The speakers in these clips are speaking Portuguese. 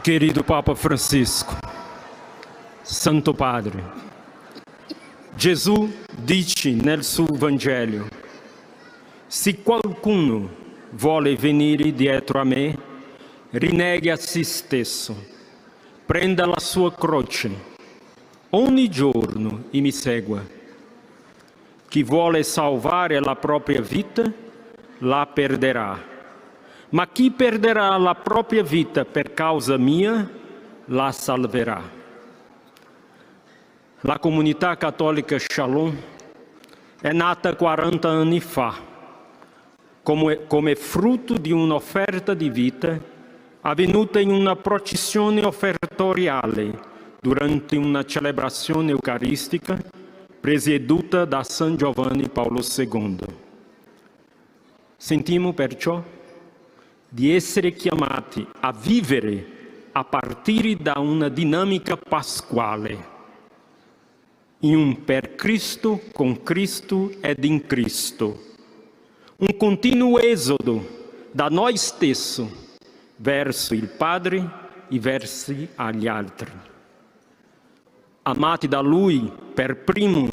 Querido Papa Francisco, Santo Padre, Gesù dice nel suo Vangelo: se qualcuno vuole venire dietro a me, rinneghi a se stesso, prenda la sua croce ogni giorno e mi segua. Chi vuole salvare la propria vita, la perderà. Ma chi perderà la propria vita per causa mia, la salverà. La comunità cattolica Shalom è nata 40 anni fa, come frutto di un'offerta di vita avvenuta in una processione offertoriale durante una celebrazione eucaristica presieduta da San Giovanni Paolo II. Sentiamo perciò di essere chiamati a vivere a partire da una dinamica pasquale, in un per Cristo, con Cristo ed in Cristo, un continuo esodo da noi stessi verso il Padre e verso gli altri. Amati da Lui per primo,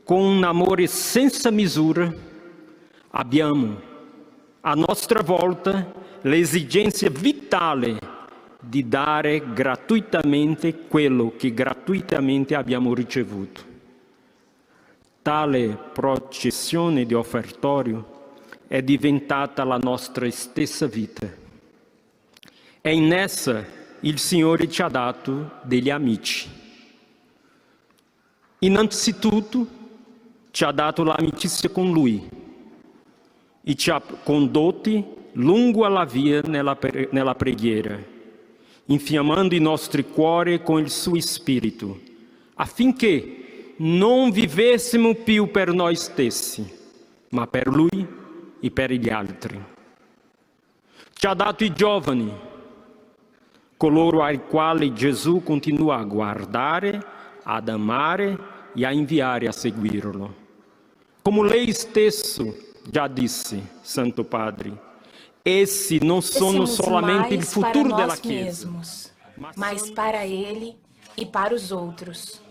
con un amore senza misura, abbiamo a nostra volta l'esigenza vitale di dare gratuitamente quello che gratuitamente abbiamo ricevuto. Tale processione di offertorio è diventata la nostra stessa vita. E in essa il Signore ci ha dato degli amici. Innanzitutto ci ha dato l'amicizia con Lui e ci ha condotti lungo la via nella preghiera, infiammando i nostri cuori con il suo Spirito, affinché non vivessimo più per noi stessi, ma per Lui e per gli altri. Ci ha dato i giovani, coloro ai quali Gesù continua a guardare, ad amare e a inviare a seguirlo. Come Lei stesso già disse, Santo Padre, essi não são somente o futuro da Chiesa, mas para Ele e para os outros.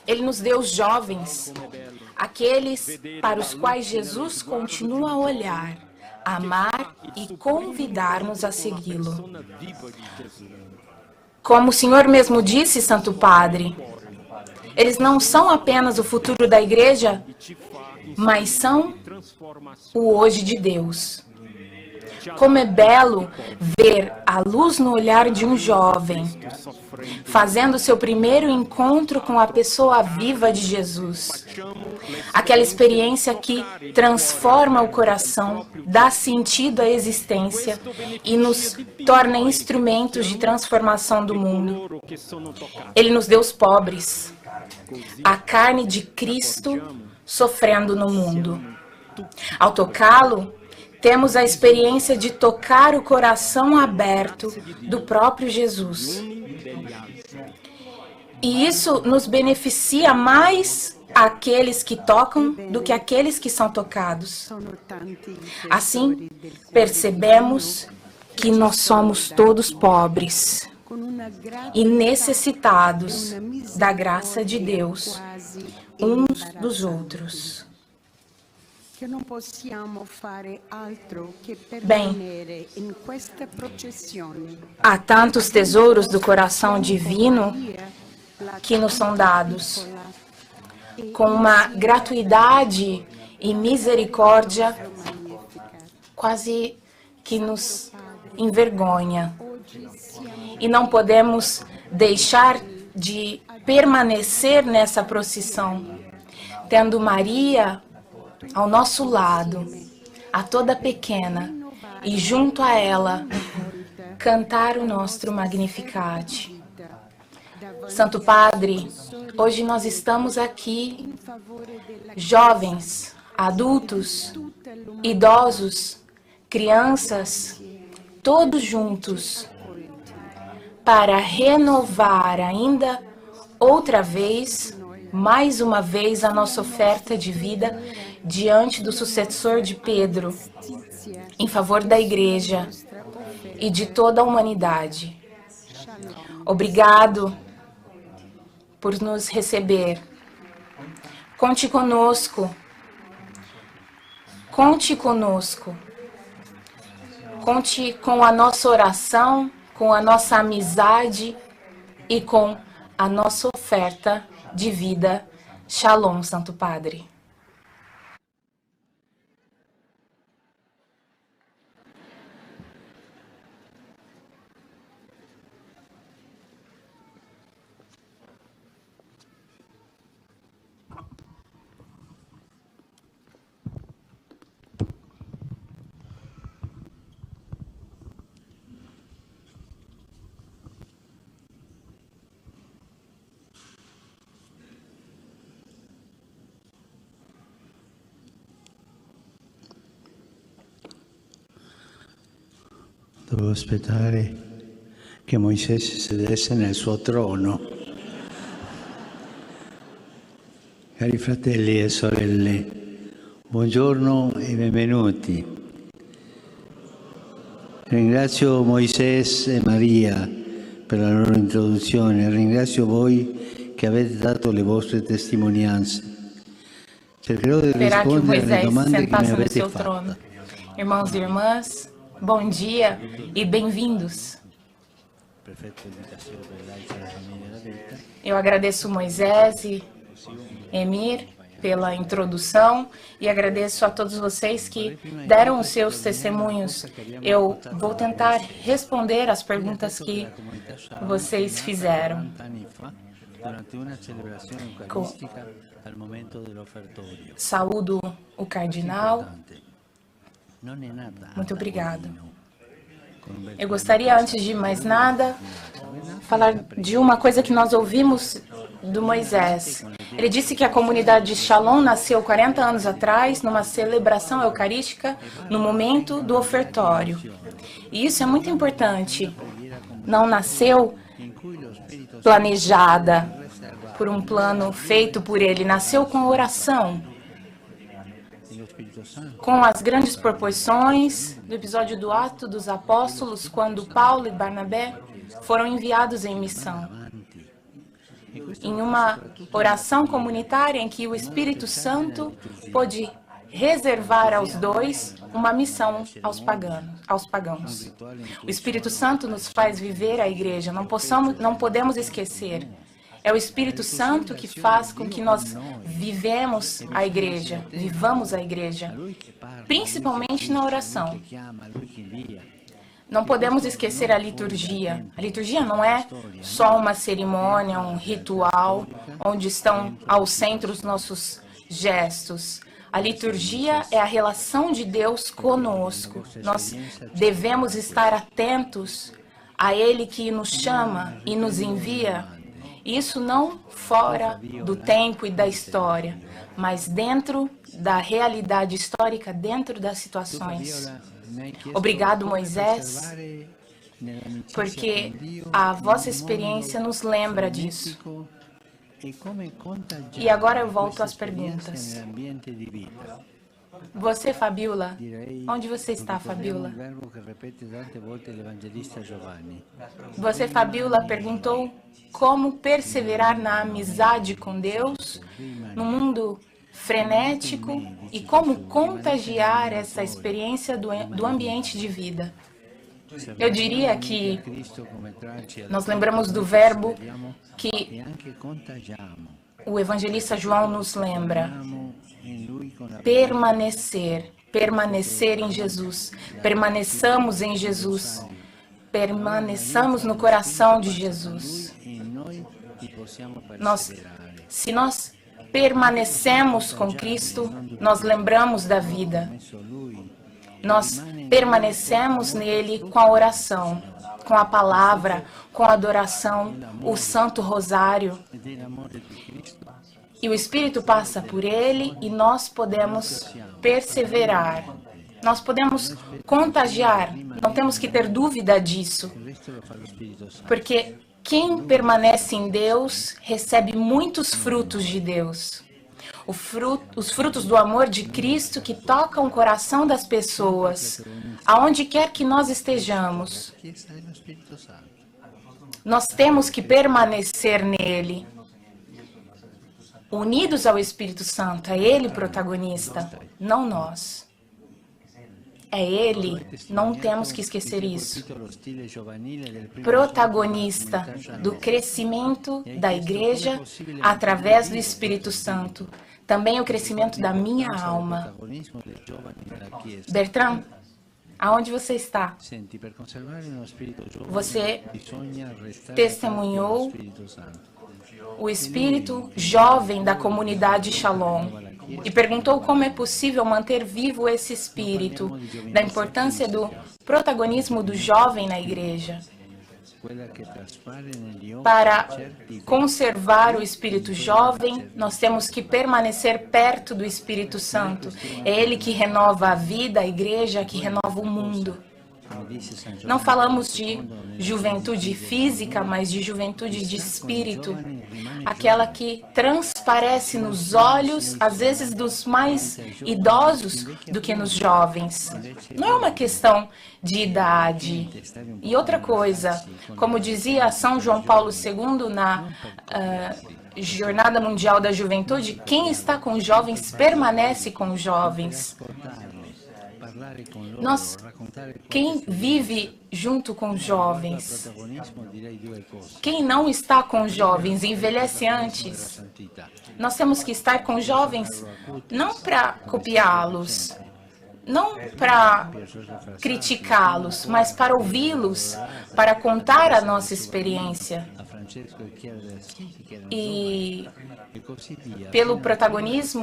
Ele nos deu os jovens, aqueles para os quais Jesus continua a olhar, amar e convidar-nos a segui-lo. Como o Senhor mesmo disse, Santo Padre, eles não são apenas o futuro da Igreja, mas são o hoje de Deus. Como é belo ver a luz no olhar de um jovem, fazendo seu primeiro encontro com a pessoa viva de Jesus. Aquela experiência que transforma o coração, dá sentido à existência e nos torna instrumentos de transformação do mundo. Ele nos deu os pobres, a carne de Cristo sofrendo no mundo. Ao tocá-lo, temos a experiência de tocar o coração aberto do próprio Jesus. E isso nos beneficia mais aqueles que tocam do que aqueles que são tocados. Assim, percebemos que nós somos todos pobres e necessitados da graça de Deus, uns dos outros. Bem, há tantos tesouros do coração divino que nos são dados, com uma gratuidade e misericórdia quase que nos envergonha. E não podemos deixar de permanecer nessa procissão, tendo Maria ao nosso lado, a toda pequena, e junto a ela, cantar o nosso Magnificat. Santo Padre, hoje nós estamos aqui, jovens, adultos, idosos, crianças, todos juntos, para renovar ainda outra vez, mais uma vez, a nossa oferta de vida diante do sucessor de Pedro, em favor da Igreja, e de toda a humanidade. Obrigado por nos receber. Conte conosco. Conte conosco. Conte com a nossa oração, com a nossa amizade e com a nossa oferta de vida. Shalom, Santo Padre. Dovevo aspettare che Mosè si sedesse nel suo trono. Cari fratelli e sorelle, buongiorno e benvenuti. Ringrazio Moisés e Maria per la loro introduzione, ringrazio voi che avete dato le vostre testimonianze. Cercherò di rispondere alle domande che mi avete fatto. Irmãos e irmãs, bom dia e bem-vindos. Eu agradeço Moisés e Emir pela introdução e agradeço a todos vocês que deram os seus testemunhos. Eu vou tentar responder as perguntas que vocês fizeram. Saúdo o cardinal. Muito obrigado. Eu gostaria, antes de mais nada, falar de uma coisa que nós ouvimos do Moisés. Ele disse que a comunidade de Shalom nasceu 40 anos atrás, numa celebração eucarística, no momento do ofertório. E isso é muito importante. Não nasceu planejada por um plano feito por ele, nasceu com oração. Com as grandes proporções do episódio do Ato dos Apóstolos, quando Paulo e Barnabé foram enviados em missão. Em uma oração comunitária em que o Espírito Santo pôde reservar aos dois uma missão aos pagãos. O Espírito Santo nos faz viver a igreja, não podemos esquecer. É o Espírito Santo que faz com que nós vivamos a igreja, principalmente na oração. Não podemos esquecer a liturgia. A liturgia não é só uma cerimônia, um ritual, onde estão ao centro os nossos gestos. A liturgia é a relação de Deus conosco. Nós devemos estar atentos a Ele que nos chama e nos envia. Isso não fora do tempo e da história, mas dentro da realidade histórica, dentro das situações. Obrigado, Moisés, porque a vossa experiência nos lembra disso. E agora eu volto às perguntas. Você, Fabiola, onde você está, Fabiola? Você, Fabiola, perguntou como perseverar na amizade com Deus, no mundo frenético, e como contagiar essa experiência do ambiente de vida. Eu diria que nós lembramos do verbo que o evangelista João nos lembra. Permanecer em Jesus. Permaneçamos em Jesus. Permaneçamos no coração de Jesus. Se nós permanecemos com Cristo, nós lembramos da vida. Nós permanecemos nele com a oração, com a palavra, com a adoração, o Santo Rosário. E o Espírito passa por ele e nós podemos perseverar. Nós podemos contagiar, não temos que ter dúvida disso. Porque quem permanece em Deus recebe muitos frutos de Deus. Os frutos do amor de Cristo que tocam o coração das pessoas, aonde quer que nós estejamos. Nós temos que permanecer nele, unidos ao Espírito Santo. É ele protagonista, não nós. É ele, não temos que esquecer isso. Protagonista do crescimento da igreja através do Espírito Santo. Também o crescimento da minha alma. Bertrand, aonde você está? Você testemunhou o espírito jovem da comunidade Shalom e perguntou como é possível manter vivo esse espírito, da importância do protagonismo do jovem na igreja. Para conservar o espírito jovem, nós temos que permanecer perto do Espírito Santo. É ele que renova a vida, a igreja, que renova o mundo. Não falamos de juventude física, mas de juventude de espírito. Aquela que transparece nos olhos, às vezes dos mais idosos do que nos jovens. Não é uma questão de idade. E outra coisa, como dizia São João Paulo II na Jornada Mundial da Juventude, quem está com os jovens permanece com os jovens. Quem vive junto com os jovens, quem não está com os jovens, envelhece antes. Nós temos que estar com os jovens não para copiá-los, não para criticá-los, mas para ouvi-los, para contar a nossa experiência. E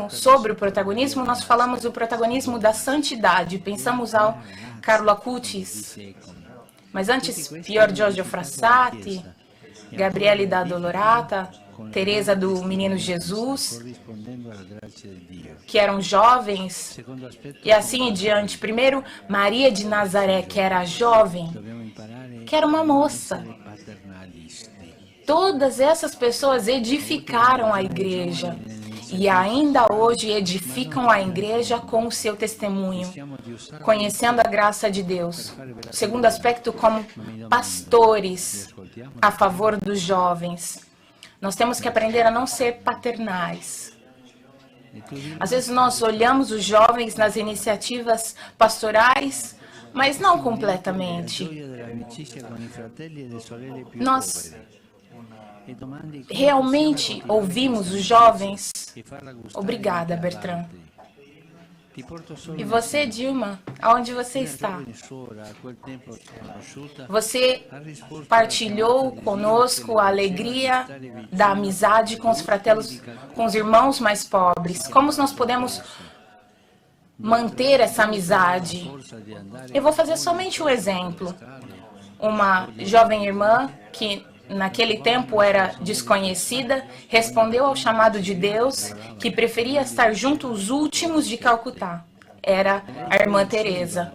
sobre o protagonismo, nós falamos do protagonismo da santidade. Pensamos ao Carlo Acutis, mas antes, Pier Giorgio Frassati, Gabriele da Dolorata, Teresa do Menino Jesus, que eram jovens, e assim em diante. Primeiro, Maria de Nazaré, que era jovem, que era uma moça. Todas essas pessoas edificaram a igreja e ainda hoje edificam a igreja com o seu testemunho, conhecendo a graça de Deus. O segundo aspecto, como pastores a favor dos jovens. Nós temos que aprender a não ser paternais. Às vezes nós olhamos os jovens nas iniciativas pastorais, mas não completamente. Nós realmente ouvimos os jovens? Obrigada, Bertrand. E você, Dilma, aonde você está? Você partilhou conosco a alegria da amizade com os fratelos, com os irmãos mais pobres. Como nós podemos manter essa amizade? Eu vou fazer somente um exemplo. Uma jovem irmã que naquele tempo era desconhecida, respondeu ao chamado de Deus, que preferia estar junto aos últimos de Calcutá. Era a irmã Teresa.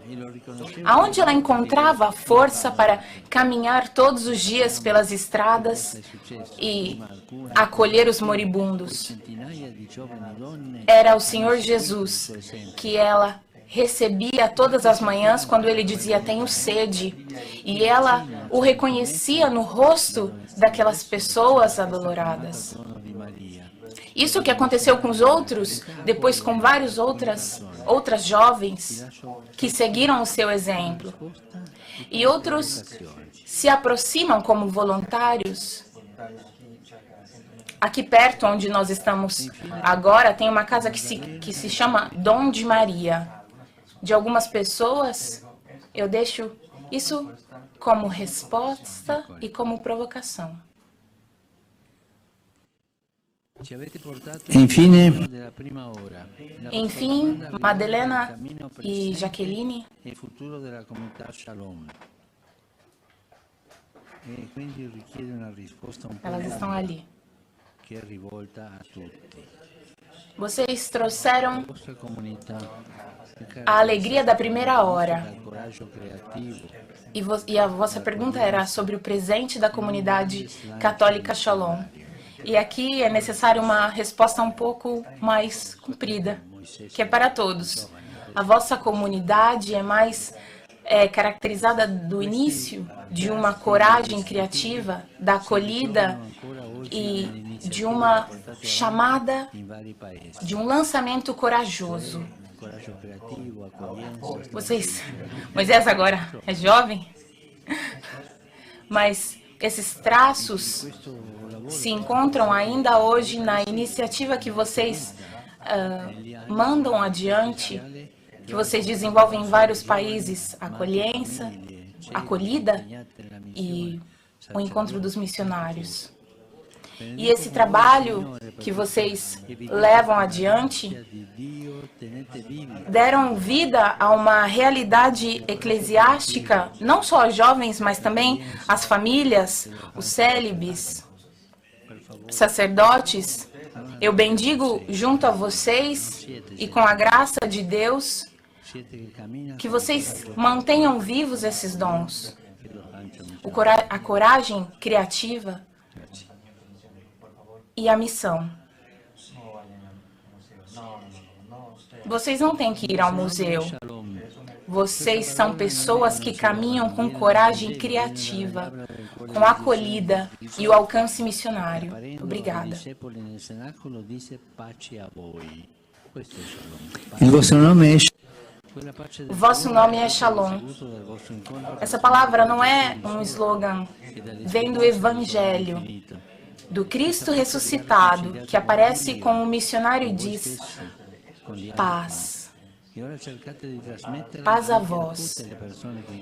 Aonde ela encontrava a força para caminhar todos os dias pelas estradas e acolher os moribundos. Era o Senhor Jesus, que ela recebia todas as manhãs quando ele dizia, tenho sede. E ela o reconhecia no rosto daquelas pessoas adoloradas. Isso que aconteceu com os outros, depois com várias outras jovens que seguiram o seu exemplo. E outros se aproximam como voluntários. Aqui perto, onde nós estamos agora, tem uma casa que se chama Dom de Maria. De algumas pessoas, eu deixo isso como resposta e como provocação. Enfim, Madalena e Jaqueline, elas estão ali. Vocês trouxeram a alegria da primeira hora. E a vossa pergunta era sobre o presente da comunidade católica Shalom. E aqui é necessária uma resposta um pouco mais comprida, que é para todos. A vossa comunidade é mais caracterizada do início de uma coragem criativa, da acolhida e de uma chamada, de um lançamento corajoso. Moisés agora é jovem, mas esses traços se encontram ainda hoje na iniciativa que vocês mandam adiante, que vocês desenvolvem em vários países, acolhida e o encontro dos missionários. E esse trabalho que vocês levam adiante deram vida a uma realidade eclesiástica, não só aos jovens, mas também às famílias, os célibes, sacerdotes. Eu bendigo junto a vocês e com a graça de Deus que vocês mantenham vivos esses dons, a coragem criativa e a missão. Vocês não têm que ir ao museu. Vocês são pessoas que caminham com coragem criativa, com acolhida e o alcance missionário. Obrigada. O vosso nome é Shalom. Essa palavra não é um slogan, vem do Evangelho, do Cristo ressuscitado, que aparece como um missionário e diz: paz. Paz a vós.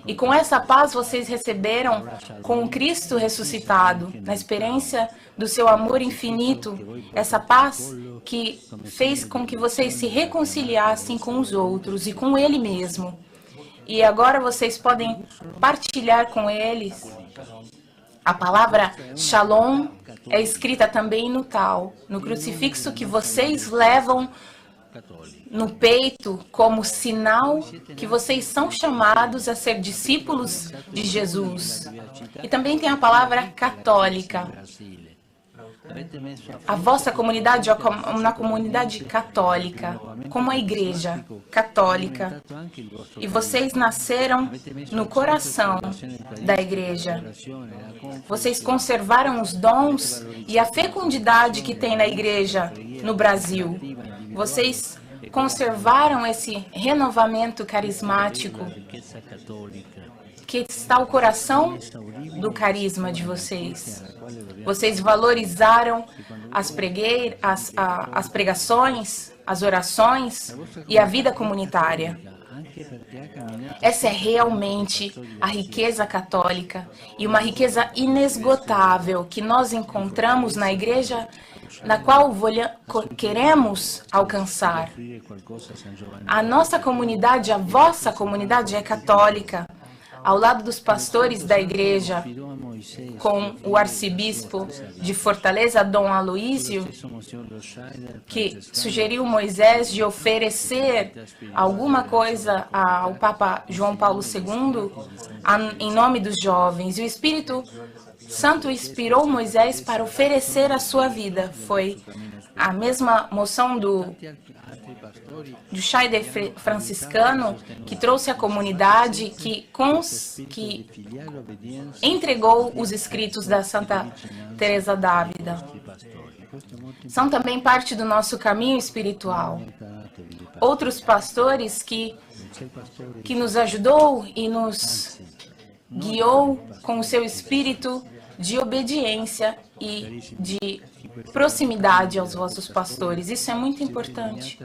E com essa paz vocês receberam com o Cristo ressuscitado, na experiência do seu amor infinito, essa paz que fez com que vocês se reconciliassem com os outros e com Ele mesmo. E agora vocês podem partilhar com eles. A palavra Shalom é escrita também no tal, no crucifixo que vocês levam no peito como sinal que vocês são chamados a ser discípulos de Jesus. E também tem a palavra católica. A vossa comunidade é uma comunidade católica, como a igreja católica. E vocês nasceram no coração da igreja. Vocês conservaram os dons e a fecundidade que tem na igreja no Brasil. Vocês conservaram esse renovamento carismático que está o coração do carisma de vocês. Vocês valorizaram as pregações, as orações e a vida comunitária. Essa é realmente a riqueza católica e uma riqueza inesgotável que nós encontramos na igreja na qual queremos alcançar. A nossa comunidade, a vossa comunidade é católica, ao lado dos pastores da igreja, com o arcebispo de Fortaleza, Dom Aloísio, que sugeriu Moisés de oferecer alguma coisa ao Papa João Paulo II em nome dos jovens. E o Espírito Santo inspirou Moisés para oferecer a sua vida. Foi a mesma moção do Chai franciscano que trouxe a comunidade, que entregou os escritos da Santa Teresa d'Ávila. São também parte do nosso caminho espiritual. Outros pastores que nos ajudou e nos guiou com o seu espírito de obediência e de proximidade aos vossos pastores. Isso é muito importante.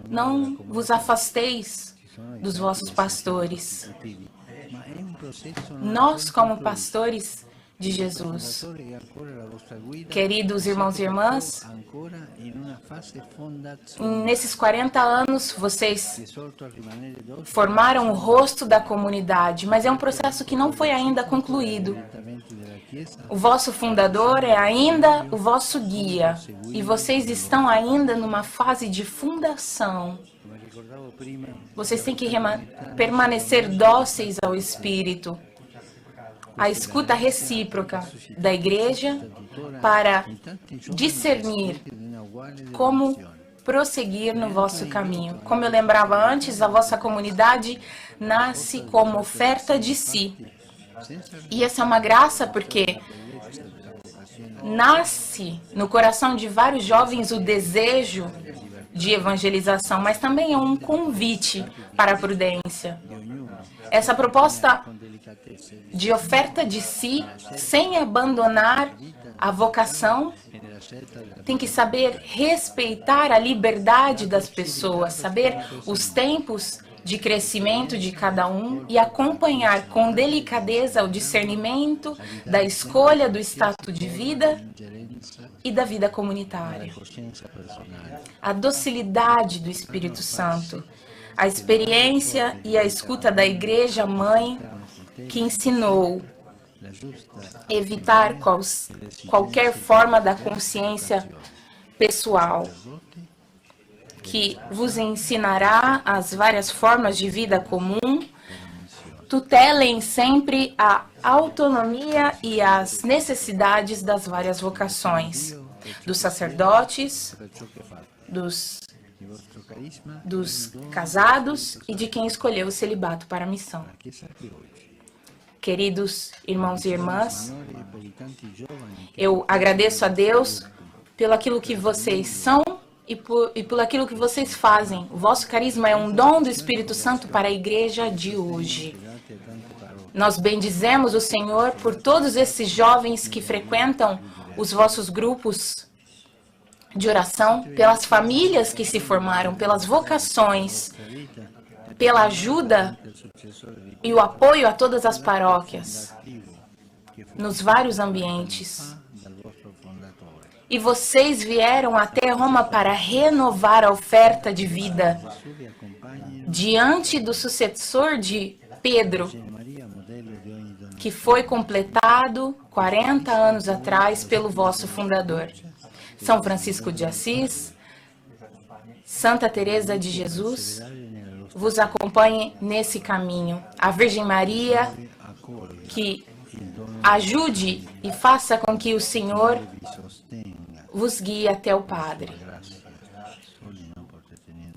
Não vos afasteis dos vossos pastores. Nós, como pastores de Jesus, queridos irmãos e irmãs, nesses 40 anos vocês formaram o rosto da comunidade, mas é um processo que não foi ainda concluído. O vosso fundador é ainda o vosso guia e vocês estão ainda numa fase de fundação. Vocês têm que permanecer dóceis ao Espírito. a escuta recíproca da igreja para discernir como prosseguir no vosso caminho. Como eu lembrava antes, a vossa comunidade nasce como oferta de si. E essa é uma graça porque nasce no coração de vários jovens o desejo de evangelização, mas também é um convite para a prudência. Essa proposta de oferta de si, sem abandonar a vocação, tem que saber respeitar a liberdade das pessoas, saber os tempos de crescimento de cada um e acompanhar com delicadeza o discernimento da escolha do estado de vida e da vida comunitária. A docilidade do Espírito Santo, a experiência e a escuta da Igreja Mãe que ensinou evitar qualquer forma da consciência pessoal, que vos ensinará as várias formas de vida comum, tutelem sempre a autonomia e as necessidades das várias vocações, dos sacerdotes, dos casados e de quem escolheu o celibato para a missão. Queridos irmãos e irmãs, eu agradeço a Deus pelo aquilo que vocês são e por aquilo que vocês fazem. O vosso carisma é um dom do Espírito Santo para a igreja de hoje. Nós bendizemos o Senhor por todos esses jovens que frequentam os vossos grupos de oração, pelas famílias que se formaram, pelas vocações, pela ajuda e o apoio a todas as paróquias, nos vários ambientes. E vocês vieram até Roma para renovar a oferta de vida diante do sucessor de Pedro, que foi completado 40 anos atrás pelo vosso fundador. São Francisco de Assis, Santa Teresa de Jesus, vos acompanhe nesse caminho. A Virgem Maria, que ajude e faça com que o Senhor vos guie até o Padre.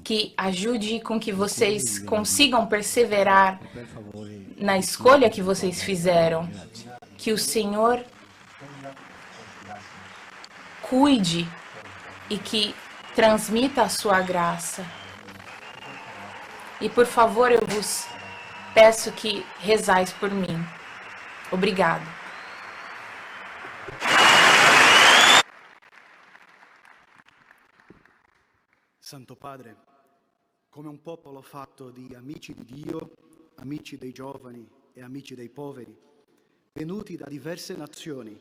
Que ajude com que vocês consigam perseverar na escolha que vocês fizeram. Que o Senhor cuide e que transmita a sua graça. E, por favor, eu vos peço que rezais por mim. Obrigado. Santo Padre, come un popolo fatto di amici di Dio, amici dei giovani e amici dei poveri, venuti da diverse nazioni,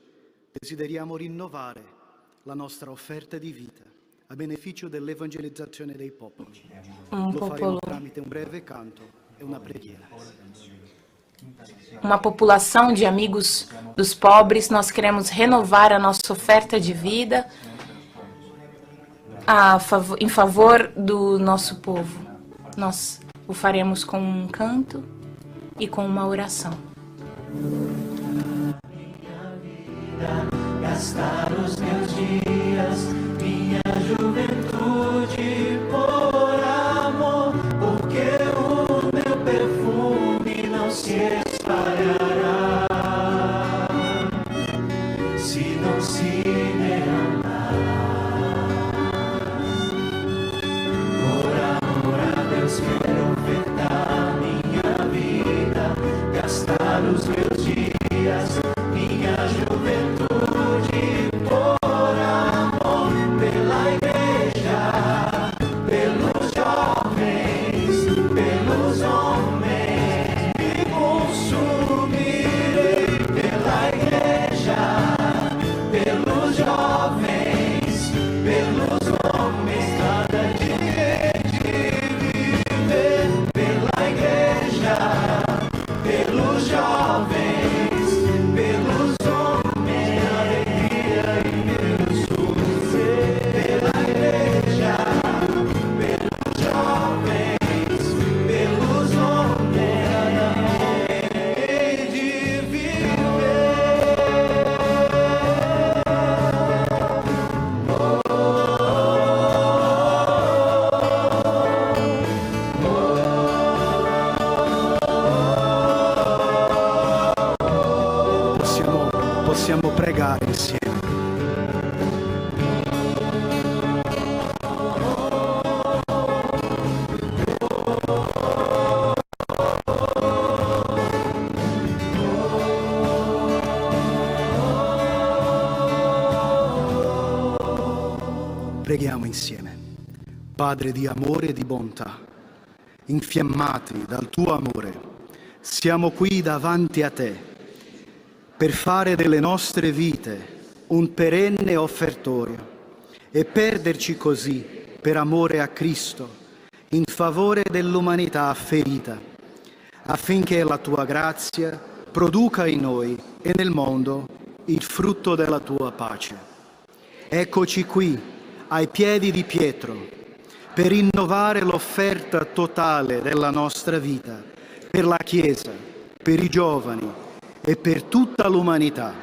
desideriamo rinnovare la nostra offerta di vita a beneficio dell'evangelizzazione dei popoli. Lo faremo tramite un breve canto e una preghiera. Uma população de amigos dos pobres, nós queremos renovar a nossa oferta de vida em favor do nosso povo. Nós o faremos com um canto e com uma oração. Gastar os meus dias, minha juventude por amor, porque o meu perfume não se espalhará se não se derramar. Por amor a Deus quero ofertar minha vida, gastar os meus dias, minha juventude por amor, pela igreja, pelos jovens, pelos homens, me consumirei pela igreja, pelos jovens. possiamo pregare insieme. Preghiamo insieme. Padre di amore e di bontà, infiammati dal tuo amore, siamo qui davanti a te per fare delle nostre vite un perenne offertorio e perderci così per amore a Cristo in favore dell'umanità ferita, affinché la tua grazia produca in noi e nel mondo il frutto della tua pace. Eccoci qui ai piedi di Pietro per rinnovare l'offerta totale della nostra vita per la Chiesa, per i giovani e per tutta l'umanità.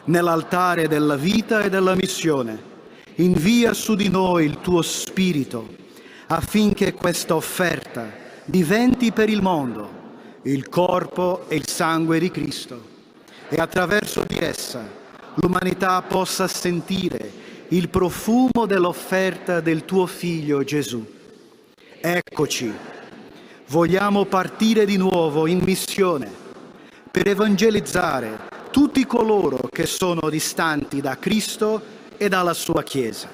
Nell'altare della vita e della missione, invia su di noi il tuo Spirito affinché questa offerta diventi per il mondo il corpo e il sangue di Cristo e attraverso di essa l'umanità possa sentire il profumo dell'offerta del tuo Figlio Gesù. Eccoci, vogliamo partire di nuovo in missione per evangelizzare tutti coloro che sono distanti da Cristo e dalla sua Chiesa.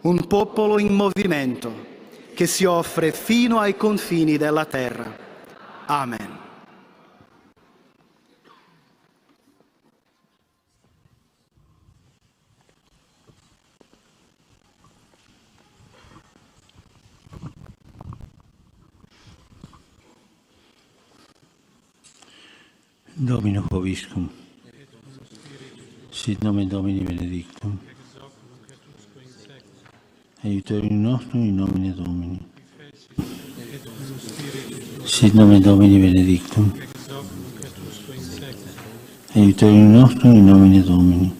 Un popolo in movimento che si offre fino ai confini della terra. Amen. Domino Hoviscum, sit nomen Domini benedictum, aiutorium nostrum in nomine Domini. Sit nomen Domini benedictum, aiutorium nostrum in nomine Domini.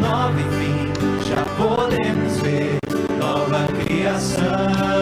Nova, enfim, já podemos ver nova criação.